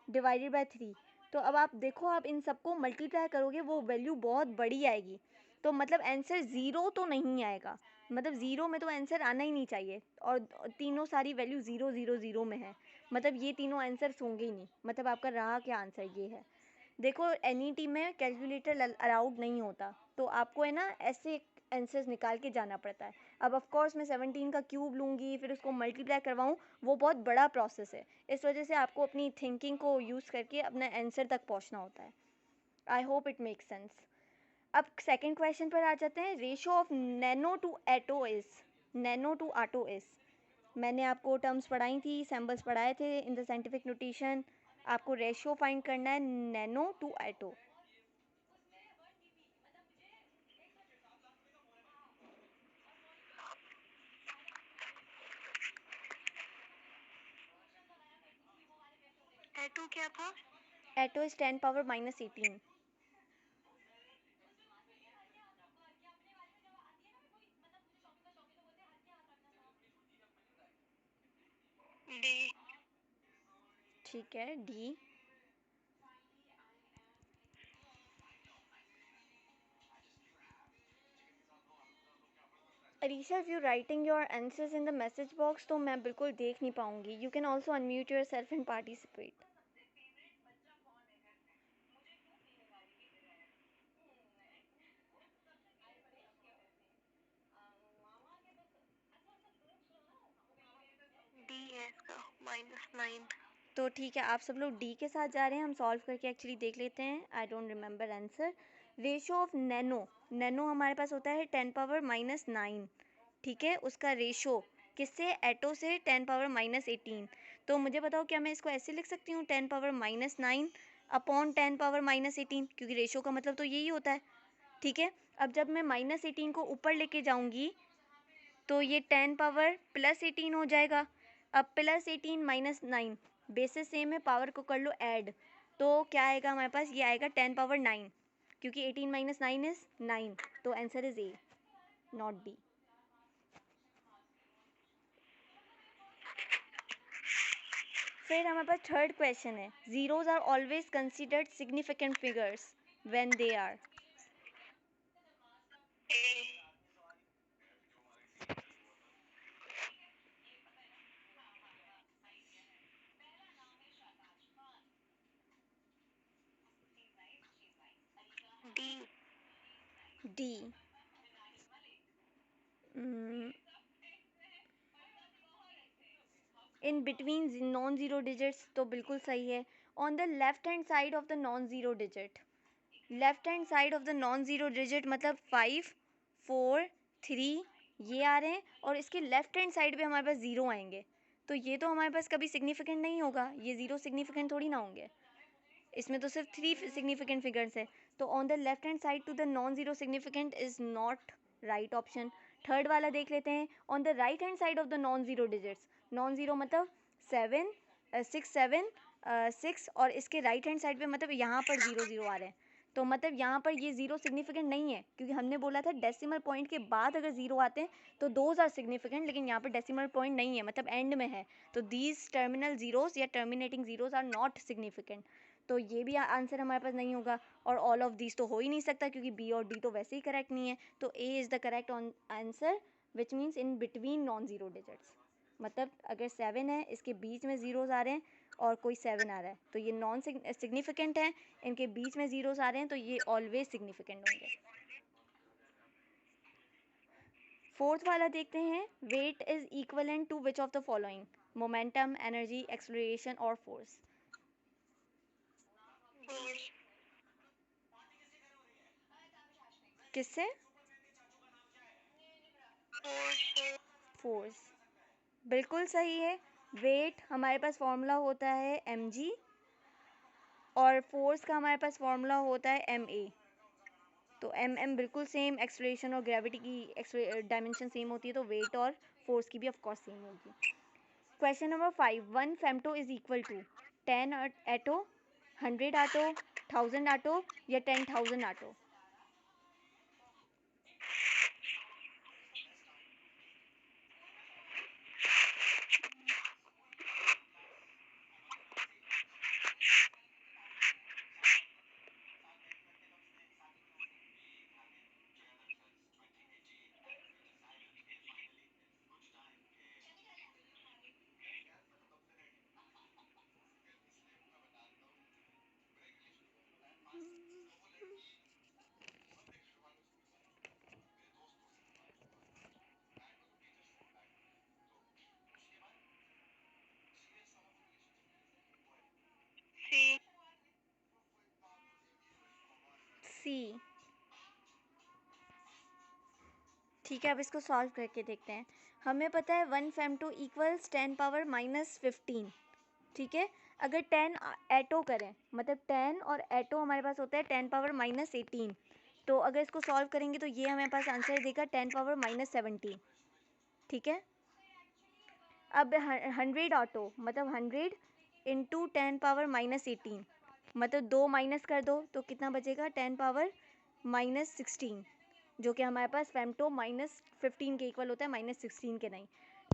डिवाइडेड बाय 3। तो अब आप देखो, आप इन सबको मल्टीप्लाई करोगे, वो वैल्यू बहुत बड़ी आएगी। तो मतलब आंसर ज़ीरो तो नहीं आएगा, मतलब ज़ीरो में तो आंसर आना ही नहीं चाहिए, और तीनों सारी वैल्यू 0 0 0 में है, मतलब ये तीनों आंसर्स होंगे ही नहीं। मतलब आपका रहा क्या आंसर? ये है। देखो, एनईटी में कैलकुलेटर अलाउड नहीं होता, तो आपको है ना ऐसे आंसर्स निकाल के जाना पड़ता है। अब ऑफ कोर्स मैं 17 का क्यूब लूँगी, फिर उसको मल्टीप्लाई करवाऊँ, वो बहुत बड़ा प्रोसेस है। इस वजह से आपको अपनी थिंकिंग को यूज़ करके अपना आंसर तक पहुँचना होता है। I hope it make sense. अब सेकंड क्वेश्चन पर आ जाते हैं। Ratio of nano to atto is, nano to atto is. मैंने आपको टर्म्स पढ़ाई थी, सैम्बल्स पढ़ाए थे इन द साइंटिफिक नोटेशन। आपको रेशियो फाइंड करना है नैनो टू एटो। एटो क्या था? Atto is 10 power minus 18। D. ठीक है, D. Arisha, if you writing your answers in the message box तो मैं बिल्कुल देख नहीं पाऊंगी। You can also unmute your self and participate. D है इसका, -9। तो ठीक है, आप सब लोग डी के साथ जा रहे हैं। हम सॉल्व करके एक्चुअली देख लेते हैं। I don't remember answer. Ratio of nano, nano हमारे पास होता है 10 पावर -9, ठीक है। उसका रेशो किससे? एटो से 10 पावर -18। तो मुझे बताओ, क्या मैं इसको ऐसे लिख सकती हूँ 10 पावर -9 अपॉन 10 पावर -18, क्योंकि रेशो का मतलब तो यही होता है, ठीक है। अब जब मैं -18 को ऊपर लेके जाऊँगी तो ये 10 पावर +18 हो जाएगा। अब +18 -9, बेसिस सेम है, पावर को कर लो ऐड, तो क्या आएगा हमारे पास? ये आएगा 10 पावर 9, क्योंकि 18 - 9 इज़ 9। तो answer is A, not D. फिर हमारे पास थर्ड क्वेश्चन है। Zeros are always considered significant figures when they are. A. D. D. In between non zero digits तो बिल्कुल सही है। On the left hand side of the non zero digit, left hand side of the non zero digit मतलब 5 4 3 ये आ रहे हैं, और इसके लेफ्ट हैंड साइड पे हमारे पास ज़ीरो आएंगे, तो ये तो हमारे पास कभी सिग्निफिकेंट नहीं होगा, ये ज़ीरो सिग्निफिकेंट थोड़ी ना होंगे, इसमें तो सिर्फ 3 सिग्निफिकेंट फिगर्स है। तो on the left hand side to the non zero significant is not right option. Third वाला देख लेते हैं, on the right hand side of the non zero digits, non zero मतलब 7 6 7 6, और इसके राइट हैंड साइड पे मतलब यहाँ पर ज़ीरो ज़ीरो आ रहे हैं, तो मतलब यहाँ पर ये ज़ीरो सिग्निफिकेंट नहीं है, क्योंकि हमने बोला था डेसिमल पॉइंट के बाद अगर ज़ीरो आते हैं तो दोज आर सिग्निफिकेंट, लेकिन यहाँ पर डेसिमल पॉइंट नहीं है, मतलब एंड में है, तो दीज टर्मिनल ज़ीरोज़ या terminating zeros are not significant, तो ये भी आंसर हमारे पास नहीं होगा। और ऑल ऑफ दीज तो हो ही नहीं सकता, क्योंकि बी और डी तो वैसे ही करेक्ट नहीं है, तो ए is the correct answer, which means in between non zero digits, मतलब अगर 7 है, इसके बीच में ज़ीरोज़ आ रहे हैं और कोई 7 आ रहा है, तो ये नॉन सिग्निफिकेंट है, इनके बीच में ज़ीरोज़ आ रहे हैं तो ये ऑलवेज सिग्निफिकेंट होंगे। फोर्थ वाला देखते हैं, weight is equivalent to which of the following, momentum, energy, acceleration और फोर्स। फोर्स। किससे? फोर्स। फोर्स, बिल्कुल सही है। वेट हमारे पास फॉर्मूला होता है mg, और फोर्स का हमारे पास फॉर्मूला होता है ma, तो mm बिल्कुल सेम, एक्सलेरेशन और ग्रेविटी की डायमेंशन सेम होती है, तो वेट और फोर्स की भी ऑफ कोर्स सेम होगी। Question number 5, 1 femto is equal to 10 atto, 100 atto, 1000 atto या 10,000 आटो। सी। सी, ठीक है, अब इसको सॉल्व करके देखते हैं। हमें पता है 1 फेम्टो इक्वल्स 10 पावर माइनस 15, ठीक है। अगर 10 एटो करें, मतलब 10 और एटो हमारे पास होता है 10 पावर माइनस 18, तो अगर इसको सॉल्व करेंगे तो ये हमारे पास आंसर देगा 10 पावर माइनस 17, ठीक है। अब 100 ऑटो मतलब 100 इंटू 10 पावर माइनस 18, मतलब 2 माइनस कर दो तो कितना बचेगा, 10 पावर माइनस 16, जो कि हमारे पास फेम्टो माइनस 15 के इक्वल होता है, माइनस 16 के नहीं।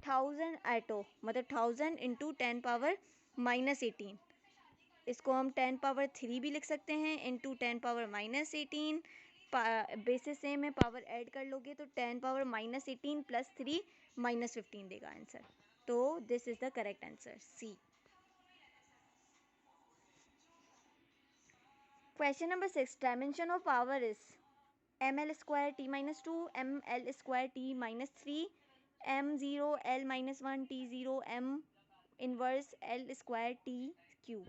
1000 एटो मतलब 1000 इंटू 10 पावर माइनस 18, इसको हम 10 पावर 3 भी लिख सकते हैं, into 10 power minus 18, basis same है, पावर ऐड कर लोगे तो 10 पावर माइनस 18 प्लस 3 माइनस 15 देगा आंसर, तो this is the correct answer, C. Question number 6, dimension of power is ml square t minus 2, ml square t minus 3, m0 l minus 1, t0 m inverse l square t cube.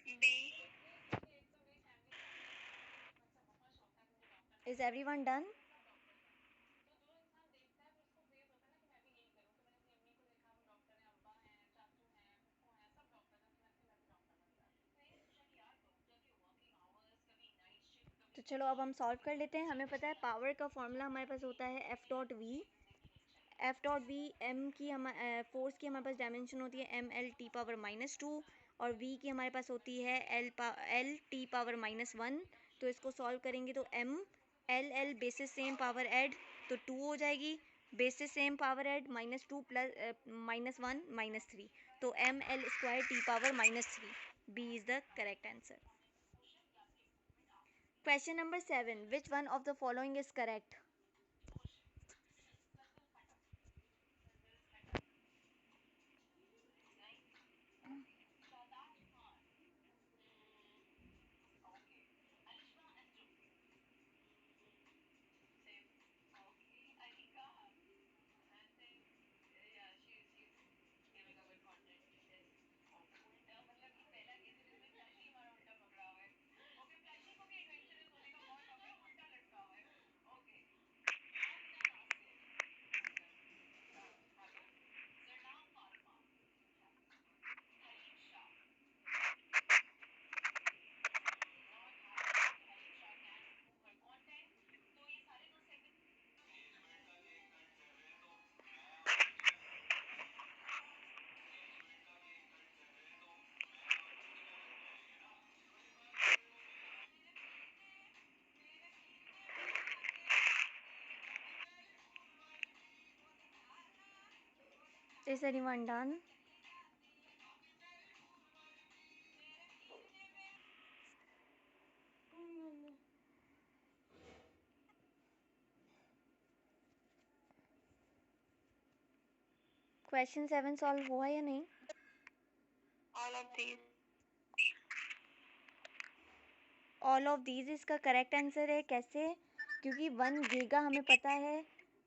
B. Is everyone done? तो चलो अब हम solve कर लेते हैं। हमें पता है पावर का फॉर्मूला हमारे पास होता है F dot V, F dot V M की हम फोर्स की हमारे पास डायमेंशन होती है M L T power minus 2, और वी की हमारे पास होती है एल टी पावर माइनस 1, तो इसको सॉल्व करेंगे तो M L L basis same power add तो 2 हो जाएगी, basis same power add minus 2 plus minus 1 minus 3, तो M L square T power minus 3, B is the correct answer. Question number 7. Which one of the following is correct? Is anyone done? Question 7 solve हुआ या नहीं? All of these. All of these इसका correct answer है। कैसे? क्योंकि 1 giga हमें पता है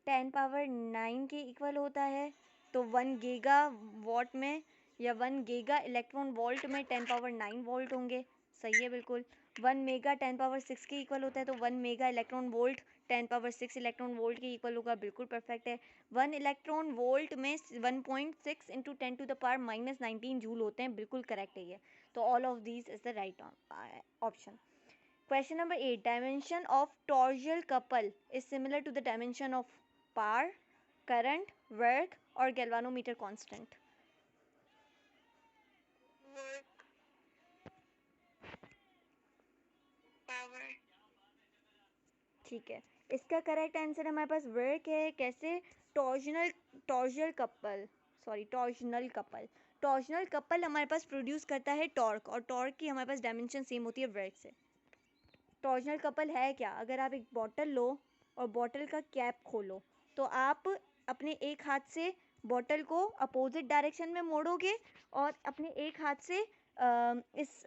10 पावर 9 के इक्वल होता है, तो 1 गीगा वॉट में या 1 गीगा इलेक्ट्रॉन वोल्ट में 10 पावर 9 वोल्ट होंगे। सही है बिल्कुल। 1 मेगा 10 पावर 6 के इक्वल होता है, तो 1 mega electron volt 10 power 6 electron volt के इक्वल होगा। बिल्कुल परफेक्ट है। 1 इलेक्ट्रॉन वोल्ट में 1.6 into 10 to the power -19 joule होते हैं। बिल्कुल करेक्ट है ये। तो all of these is the right option. Question number 8. Dimension of torsional couple is similar to the dimension of power, current, work or galvanometer constant. Work. Power. ठीक है, इसका correct answer हमारे पास वर्क है। कैसे? Torsional couple हमारे पास produce करता है torque, और टॉर्क की हमारे पास डायमेंशन सेम होती है वर्क से। टॉर्जनल कपल है क्या? अगर आप एक बॉटल लो और बॉटल का कैप खोलो, तो आप अपने एक हाथ से बॉटल को अपोजिट डायरेक्शन में मोड़ोगे और अपने एक हाथ से इस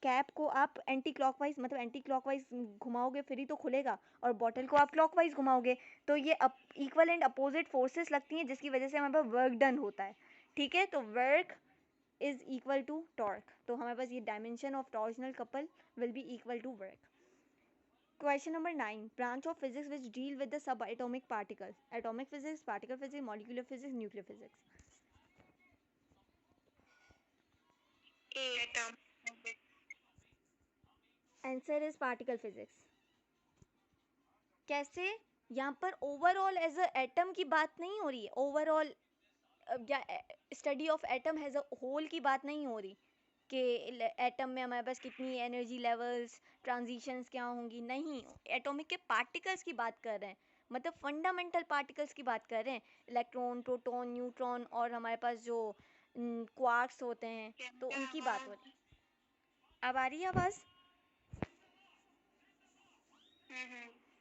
कैप को आप एंटी क्लॉकवाइज मतलब एंटी क्लॉकवाइज घुमाओगे, फिर ही तो खुलेगा। और बॉटल को आप क्लॉकवाइज घुमाओगे, तो ये इक्वल एंड अपोजिट फोर्सेस लगती हैं, जिसकी वजह से हमारे पास वर्क डन होता है। ठीक है, तो work is equal to torque. तो हमारे पास ये dimension of torsional couple will be equal to work. Question number 9. Branch of physics which deal with the subatomic particles. Atomic physics, particle physics, molecular physics, nuclear physics. Atom. Answer is particle physics. कैसे? यहाँ पर overall as a atom की बात नहीं हो रही है। Overall या study of atom as a whole की बात नहीं हो रही कि एटम में हमारे पास कितनी एनर्जी लेवल्स, ट्रांजिशंस क्या होंगी। नहीं, एटॉमिक के पार्टिकल्स की बात कर रहे हैं, मतलब फंडामेंटल पार्टिकल्स की बात कर रहे हैं। इलेक्ट्रॉन, प्रोटॉन, न्यूट्रॉन और हमारे पास जो क्वार्क्स होते हैं, तो उनकी बात हो रही है। अब आ रही है आवाज़?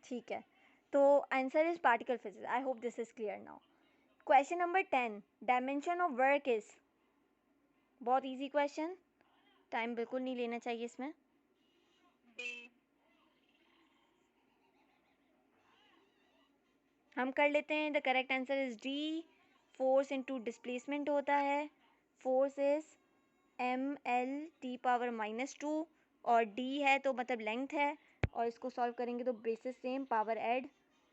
ठीक है, तो answer is particle physics. I hope this is clear now. Question number 10. Dimension of work is, बहुत इजी क्वेश्चन, टाइम बिल्कुल नहीं लेना चाहिए इसमें। हम कर लेते हैं। The correct answer is D. Force into displacement होता है। फोर्स इज mL(T⁻²) और d है तो मतलब लेंथ है, और इसको सॉल्व करेंगे तो basis same, power add,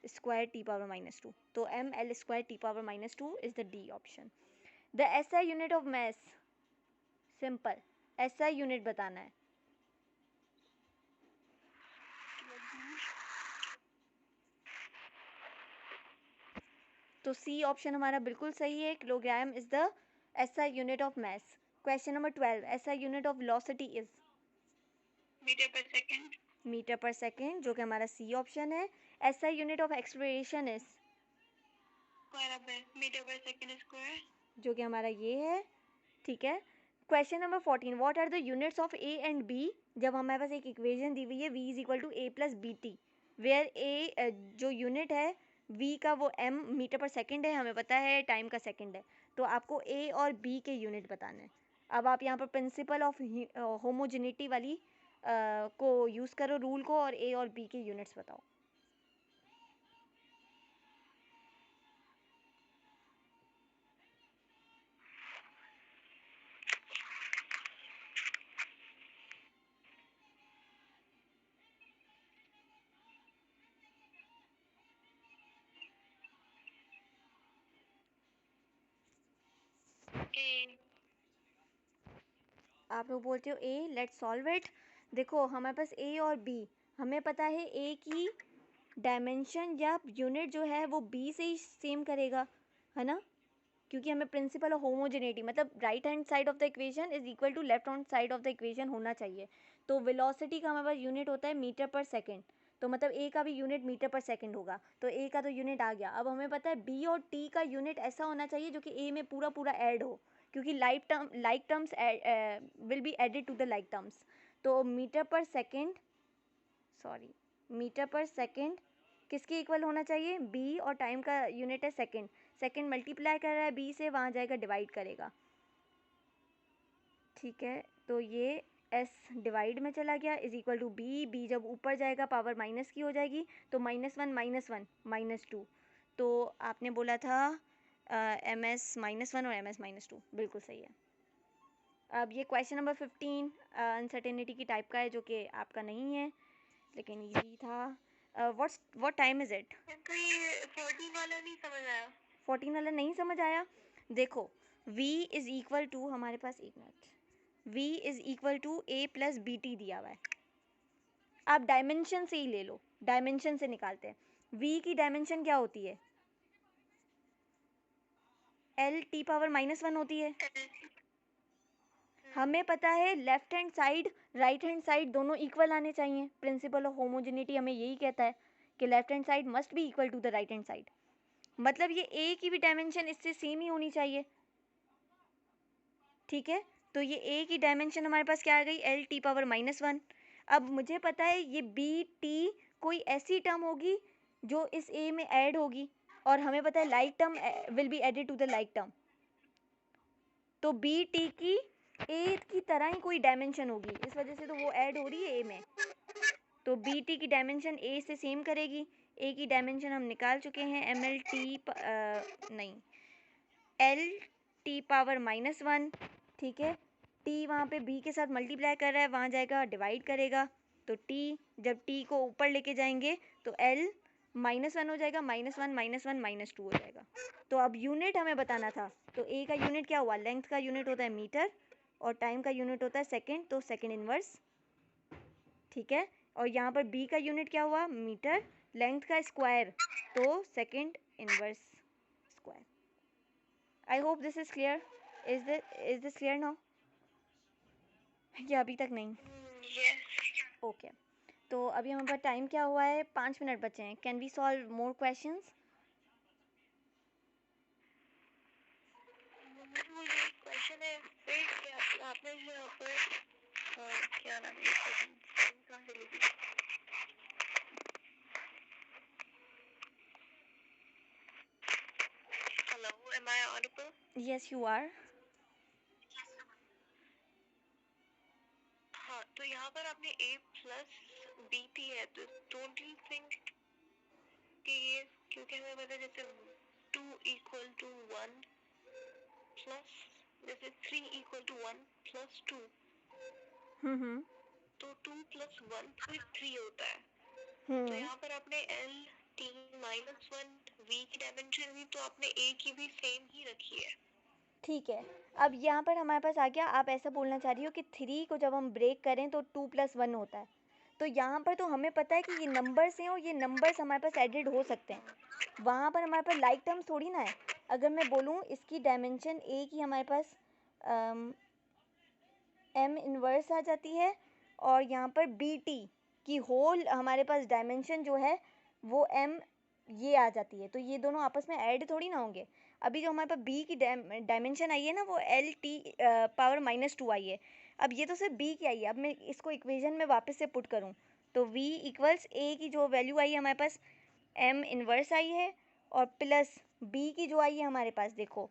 square T⁻²। तो mL²T⁻² is the D option. The SI unit of mass, simple, SI unit बताना है। तो सी ऑप्शन हमारा बिल्कुल सही है। Kilogram is the SI unit of mass. Question number 12. SI unit of velocity is metre per second. Metre per second, जो कि हमारा सी ऑप्शन है। SI unit of acceleration is metre per second square, जो कि हमारा ये है। ठीक है, question number 14. What are the units of A and B? जब हमारे पास एक इक्वेशन दी हुई है v is equal to a plus B T, where A जो यूनिट है v का वो m मीटर पर सेकंड है, हमें पता है टाइम का सेकंड है, तो आपको a और b के यूनिट बताने हैं। अब आप यहाँ पर प्रिंसिपल ऑफ होमोजेनिटी वाली को यूज़ करो रूल को, और a और b के यूनिट्स बताओ। ए। आप लोग बोलते हो ए, लेट्स सॉल्व इट। देखो हमारे पास ए और बी, हमें पता है ए की डायमेंशन या यूनिट जो है वो बी से ही सेम करेगा, है ना, क्योंकि हमें प्रिंसिपल ऑफ होमोजेनिटी मतलब right hand side of the equation is equal to left hand side of the equation होना चाहिए। तो वेलोसिटी का हमारे पास यूनिट होता है मीटर पर सेकेंड, तो मतलब ए का भी यूनिट मीटर पर सेकंड होगा, तो ए का तो यूनिट आ गया। अब हमें पता है बी और टी का यूनिट ऐसा होना चाहिए जो कि ए में पूरा पूरा ऐड हो, क्योंकि like terms will be added to the like terms. तो मीटर पर सेकंड किसके इक्वल होना चाहिए, बी, और टाइम का यूनिट है सेकंड। सेकंड मल्टीप्लाई कर रहा है बी से, वहाँ जाएगा डिवाइड करेगा, ठीक है। तो ये एस डिवाइड में चला गया is equal to B. B जब ऊपर जाएगा पावर माइनस की हो जाएगी, तो -1 -1 -2। तो आपने बोला था -1 और -2, बिल्कुल सही है। अब ये क्वेश्चन नंबर 15 अनसर्टेनिटी की टाइप का है, जो कि आपका नहीं है लेकिन ईजी था। What time is it? तो ये 14 वाला नहीं समझ आया। 14 वाला नहीं समझ आया? देखो v इज इक्वल टू, हमारे पास एक minute, v is equal to a plus B T दिया हुआ है। आप डायमेंशन से ही ले लो, डायमेंशन से निकालते हैं। v की डायमेंशन क्या होती है? l t पावर -1 होती है। हमें पता है left hand side right hand side दोनों इक्वल आने चाहिए। प्रिंसिपल ऑफ होमोजेनिटी हमें यही कहता है कि left hand side must be equal to the right hand side. मतलब ये a की भी डायमेंशन इससे सेम ही होनी चाहिए, ठीक है। तो ये a की डायमेंशन हमारे पास क्या आ गई, l t पावर -1। अब मुझे पता है ये b t कोई ऐसी टर्म होगी जो इस a में ऐड होगी, और हमें पता है like term will be added to the like term. तो b t की a की तरह ही कोई डायमेंशन होगी, इस वजह से तो वो ऐड हो रही है a में। तो बी टी की डायमेंशन ए से सेम करेगी। ए की डायमेंशन हम निकाल चुके हैं, एम एल टी नहीं एल टी पावर -1, ठीक है। टी वहाँ पे बी के साथ मल्टीप्लाई कर रहा है, वहाँ जाएगा डिवाइड करेगा। तो टी जब टी को ऊपर लेके जाएंगे तो एल -1 हो जाएगा, -1 -1 -2 हो जाएगा। तो अब यूनिट हमें बताना था, तो ए का यूनिट क्या हुआ, लेंथ का यूनिट होता है मीटर और टाइम का यूनिट होता है सेकेंड, तो सेकेंड इनवर्स, ठीक है। और यहाँ पर b का यूनिट क्या हुआ, मीटर, लेंथ का स्क्वायर, तो second inverse square. I hope this is clear. Is this clear now, या अभी तक नहीं? यस। ओके तो अभी हमारे पास टाइम क्या हुआ है, 5 मिनट बचे हैं। Can we solve more questions? मुझे क्वेश्चन है फिर कि आपने जो यहाँ पर क्या नाम है कहाँ से लिखी? Hello, am I audible? Yes you are. हाँ, तो यहाँ पर आपने a प्लस बी टी है, तो डोंट यू थिंक कि ये, क्योंकि हमें पता है जैसे 2 इक्वल टू 1 प्लस, जैसे 3 इक्वल टू 1 प्लस 2, तो 2 प्लस 1 फिर 3 होता है। तो यहाँ पर आपने एल टी -1 वी की डायमेंशन भी, तो आपने ए की भी सेम ही रखी है। ठीक है, अब यहाँ पर हमारे पास आ गया, आप ऐसा बोलना चाह रही हो कि 3 को जब हम ब्रेक करें तो 2 + 1 होता है। तो यहाँ पर तो हमें पता है कि ये नंबर्स हैं और ये नंबर्स हमारे पास एडेड हो सकते हैं, वहाँ पर हमारे पास लाइक टर्म्स थोड़ी ना है। अगर मैं बोलूँ इसकी डायमेंशन ए की हमारे पास m इनवर्स आ जाती है, और यहाँ पर बी टी की होल हमारे पास डायमेंशन जो है वो m ये आ जाती है, तो ये दोनों आपस में ऐड थोड़ी ना होंगे। अभी जो हमारे पास b की डायमेंशन आई है ना, वो l t पावर -2 आई है। अब ये तो सिर्फ b की आई है, अब मैं इसको इक्वेशन में वापस से पुट करूँ तो v इक्वल्स a की जो वैल्यू आई है हमारे पास m इनवर्स आई है, और प्लस b की जो आई है हमारे पास, देखो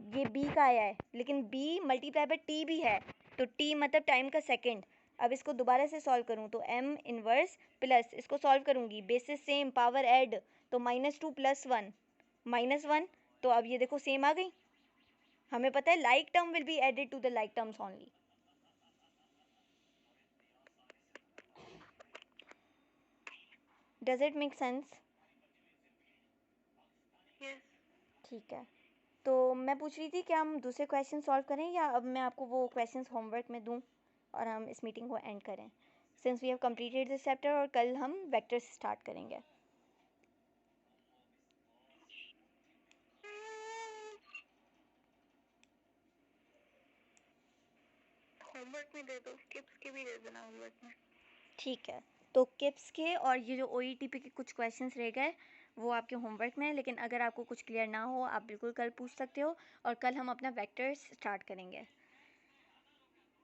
ये b का आया है, लेकिन b मल्टीप्लाई बाय t भी है, तो t मतलब टाइम का सेकंड। अब इसको दोबारा से सॉल्व करूँ तो m इनवर्स प्लस, इसको सॉल्व करूँगी बेसिस सेम पावर ऐड, तो -2 + 1 -1, तो अब ये देखो सेम आ गई। हमें पता है like term will be added to the like terms only. Does it make sense? Yes. ठीक है, तो मैं पूछ रही थी कि हम दूसरे क्वेश्चन सॉल्व करें, या अब मैं आपको वो क्वेश्चंस होमवर्क में दूं और हम इस मीटिंग को एंड करें, since we have completed this chapter, और कल हम वेक्टर्स स्टार्ट करेंगे। होमवर्क में दे दो, स्किप्स के भी दे देना होमवर्क में। ठीक है। तो किप्स के और ये जो OETP के कुछ क्वेश्चंस रह गए वो आपके होमवर्क में है, लेकिन अगर आपको कुछ क्लियर ना हो आप बिल्कुल कल पूछ सकते हो, और कल हम अपना वेक्टर्स स्टार्ट करेंगे।